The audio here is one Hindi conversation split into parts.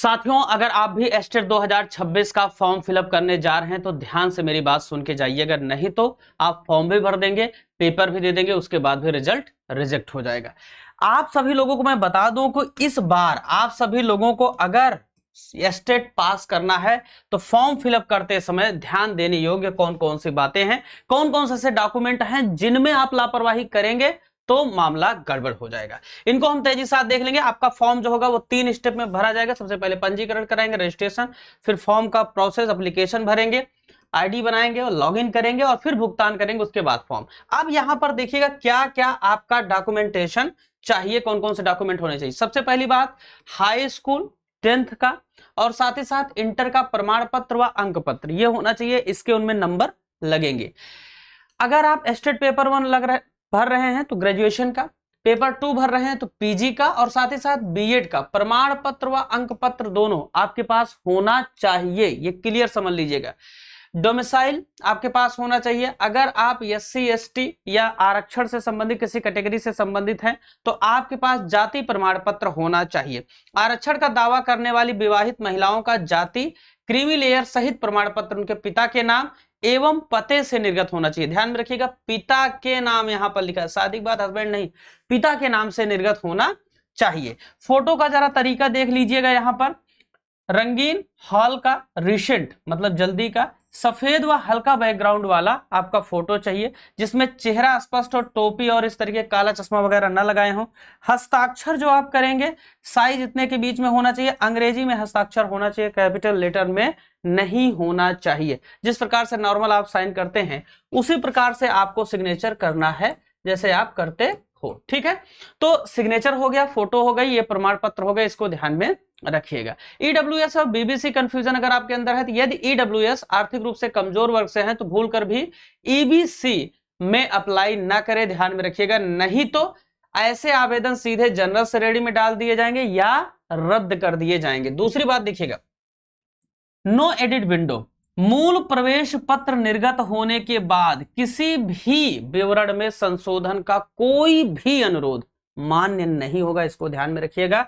साथियों, अगर आप भी एस्टेट 2026 का फॉर्म फिलअप करने जा रहे हैं तो ध्यान से मेरी बात सुन के जाइए। अगर नहीं तो आप फॉर्म भी भर देंगे, पेपर भी दे देंगे, उसके बाद भी रिजल्ट रिजेक्ट हो जाएगा। आप सभी लोगों को मैं बता दूं कि इस बार आप सभी लोगों को अगर एस्टेट पास करना है तो फॉर्म फिलअप करते समय ध्यान देने योग्य कौन कौन सी बातें हैं, कौन कौन से ऐसे डॉक्यूमेंट हैं जिनमें आप लापरवाही करेंगे तो मामला गड़बड़ हो जाएगा। इनको हम तेजी से देख लेंगे। आपका फॉर्म जो होगा वो 3 स्टेप में भरा जाएगा। सबसे पहले पंजीकरण कराएंगे, रजिस्ट्रेशन, फिर फॉर्म का प्रोसेस, एप्लीकेशन भरेंगे, आईडी बनाएंगे और लॉगिन करेंगे और फिर भुगतान करेंगे, उसके बाद फॉर्म। अब यहां पर देखिएगा क्या क्या आपका डॉक्यूमेंटेशन चाहिए, कौन कौन से डॉक्यूमेंट होने चाहिए। सबसे पहली बात, हाई स्कूल 10th का और साथ ही साथ इंटर का प्रमाण पत्र व अंक पत्र ये होना चाहिए, इसके उनमें नंबर लगेंगे। अगर आप एस्टेट पेपर 1 भर रहे हैं तो ग्रेजुएशन का, पेपर 2 भर रहे हैं तो पीजी का और साथ ही साथ बीएड का प्रमाण पत्र व अंक पत्र दोनों आपके पास होना चाहिए। ये क्लियर समझ लीजिएगा। डोमिसाइल आपके पास होना चाहिए। अगर आप एससी एसटी या आरक्षण से संबंधित किसी कैटेगरी से संबंधित हैं तो आपके पास जाति प्रमाण पत्र होना चाहिए। आरक्षण का दावा करने वाली विवाहित महिलाओं का जाति, क्रीमी लेयर सहित प्रमाण पत्र उनके पिता के नाम एवं पते से निर्गत होना चाहिए। ध्यान में रखिएगा, पिता के नाम यहां पर लिखा है, शादी के बाद हस्बैंड नहीं, पिता के नाम से निर्गत होना चाहिए। फोटो का जरा तरीका देख लीजिएगा। यहां पर रंगीन, हॉल का, रिसेंट मतलब जल्दी का, सफेद व हल्का बैकग्राउंड वाला आपका फोटो चाहिए जिसमें चेहरा स्पष्ट और टोपी और इस तरीके काला चश्मा वगैरह न लगाए हों। हस्ताक्षर जो आप करेंगे साइज इतने के बीच में होना चाहिए। अंग्रेजी में हस्ताक्षर होना चाहिए, कैपिटल लेटर में नहीं होना चाहिए। जिस प्रकार से नॉर्मल आप साइन करते हैं उसी प्रकार से आपको सिग्नेचर करना है जैसे आप करते हो, ठीक है। तो सिग्नेचर हो गया, फोटो हो गई, ये प्रमाण पत्र हो गया, इसको ध्यान में रखिएगा। ईडब्ल्यूएस और बीबीसी कंफ्यूजन अगर आपके अंदर है तो यदि ईडब्ल्यूएस आर्थिक रूप से कमजोर वर्ग से हैं तो भूलकर भी ईबीसी में अप्लाई ना करें, ध्यान में रखिएगा। नहीं तो ऐसे आवेदन सीधे जनरल से रेडी में डाल दिए जाएंगे या रद्द कर दिए जाएंगे। दूसरी बात देखिएगा, नो एडिट विंडो, मूल प्रवेश पत्र निर्गत होने के बाद किसी भी विवरण में संशोधन का कोई भी अनुरोध मान्य नहीं होगा, इसको ध्यान में रखिएगा।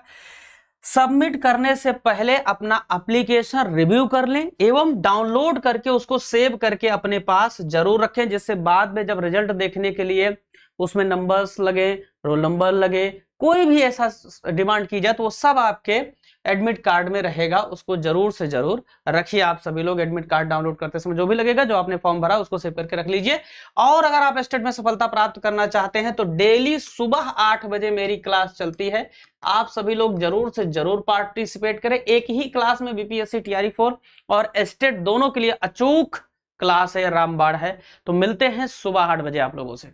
सबमिट करने से पहले अपना एप्लीकेशन रिव्यू कर लें एवं डाउनलोड करके उसको सेव करके अपने पास जरूर रखें, जिससे बाद में जब रिजल्ट देखने के लिए उसमें नंबर्स लगे, रोल नंबर लगे, कोई भी ऐसा डिमांड की जाए तो वो सब आपके एडमिट कार्ड में रहेगा। उसको जरूर से जरूर रखिए। आप सभी लोग एडमिट कार्ड डाउनलोड करते समय जो भी लगेगा, जो आपने फॉर्म भरा उसको सेव करके रख लीजिए। और अगर आप एस्टेट में सफलता प्राप्त करना चाहते हैं तो डेली सुबह 8 बजे मेरी क्लास चलती है। आप सभी लोग जरूर से जरूर पार्टिसिपेट करें। एक ही क्लास में बीपीएससी टीआरई 4 और एस्टेट दोनों के लिए अचूक क्लास है, रामबाण है। तो मिलते हैं सुबह 8 बजे आप लोगों से।